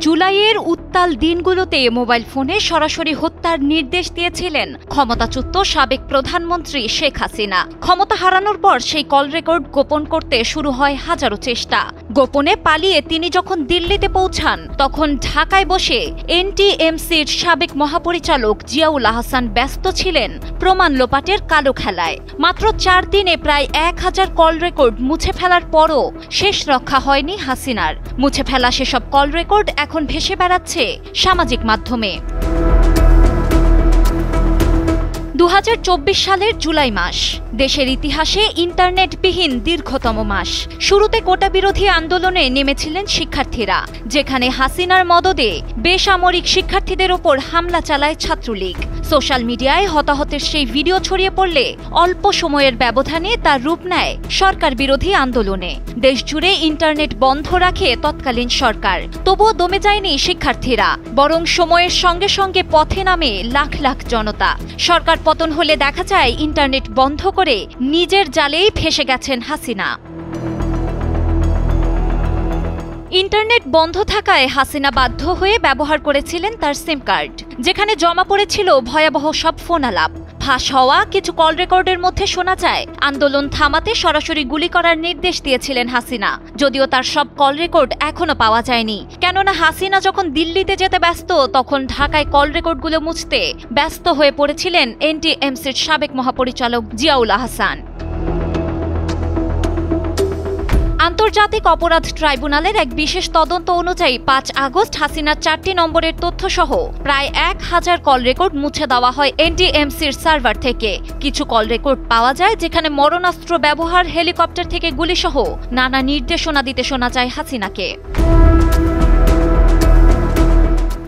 জুলাইয়ের উত্তাল দিনগুলোতে মোবাইল ফোনে সরাসরি হত্যার নির্দেশ দিয়েছিলেন ক্ষমতাচ্যুত সাবেক প্রধানমন্ত্রী শেখ হাসিনা। ক্ষমতা হারানোর পর সেই কল রেকর্ড গোপন করতে শুরু হয় হাজারো চেষ্টা। গোপনে পালিয়ে তিনি যখন দিল্লিতে পৌঁছান, তখন ঢাকায় বসে এনটিএমসির সাবেক মহাপরিচালক জিয়াউল আহসান ব্যস্ত ছিলেন প্রমাণ লোপাটের কালো খেলায়। মাত্র 4 দিনে প্রায় 1000 কল রেকর্ড মুছে ফেলার পরও শেষ রক্ষা হয়নি হাসিনার। মুছে ফেলা সেসব কল রেকর্ড এখন ভেসে বেড়াচ্ছে সামাজিক মাধ্যমে। 2024 সালের জুলাই মাস দেশের ইতিহাসে ইন্টারনেটবিহীন দীর্ঘতম মাস। শুরুতে কোটা বিরোধী আন্দোলনে নেমেছিলেন শিক্ষার্থীরা, যেখানে হাসিনার মদদে বেসামরিক শিক্ষার্থীদের ওপর হামলা চালায় ছাত্রলীগ। সোশ্যাল মিডিয়ায় হতাহতের সেই ভিডিও ছড়িয়ে পড়লে অল্প সময়ের ব্যবধানে তার রূপ নেয় সরকার বিরোধী আন্দোলনে। দেশজুড়ে ইন্টারনেট বন্ধ রাখে তৎকালীন সরকার, তবুও দমে যায়নি শিক্ষার্থীরা, বরং সময়ের সঙ্গে সঙ্গে পথে নামে লাখ লাখ জনতা। সরকার পতন হলে দেখা যায় ইন্টারনেট বন্ধ করে নিজের জালেই ফেঁসে গেছেন হাসিনা। ইন্টারনেট বন্ধ থাকায় হাসিনা বাধ্য হয়ে ব্যবহার করেছিলেন তার সিম কার্ড, যেখানে জমা পড়েছিল ভয়াবহ সব ফোন আলাপ। ফাঁস হওয়া কিছু কল রেকর্ডের মধ্যে শোনা যায় আন্দোলন থামাতে সরাসরি গুলি করার নির্দেশ দিয়েছিলেন হাসিনা। যদিও তার সব কল রেকর্ড এখনো পাওয়া যায়নি, কেননা হাসিনা যখন দিল্লিতে যেতে ব্যস্ত, তখন ঢাকায় কল রেকর্ডগুলো মুছতে ব্যস্ত হয়ে পড়েছিলেন এনটিএমসির সাবেক মহাপরিচালক জিয়াউল আহসান। আন্তর্জাতিক অপরাধ ট্রাইব্যুনালের এক বিশেষ তদন্ত অনুযায়ী 5 আগস্ট হাসিনার 4টি নম্বরের তথ্যসহ প্রায় 1000 কল রেকর্ড মুছে দেওয়া হয় এনটিএমসির সার্ভার থেকে। কিছু কল রেকর্ড পাওয়া যায় যেখানে মরণাস্ত্র ব্যবহার, হেলিকপ্টার থেকে গুলিসহ নানা নির্দেশনা দিতে শোনা যায় হাসিনাকে।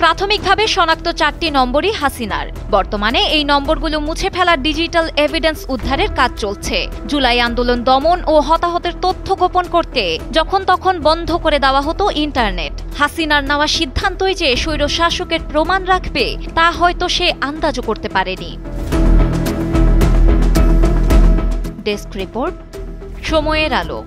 প্রাথমিকভাবে শনাক্ত 4টি নম্বরই হাসিনার। বর্তমানে এই নম্বরগুলো মুছে ফেলার ডিজিটাল এভিডেন্স উদ্ধারের কাজ চলছে। জুলাই আন্দোলন দমন ও হতাহতের তথ্য গোপন করতে যখন তখন বন্ধ করে দেওয়া হতো ইন্টারনেট। হাসিনার নেওয়া সিদ্ধান্তই যে স্বৈরশাসকের প্রমাণ রাখবে, তা হয়তো সে আন্দাজও করতে পারেনি। ডেস্ক রিপোর্ট, সময়ের আলো।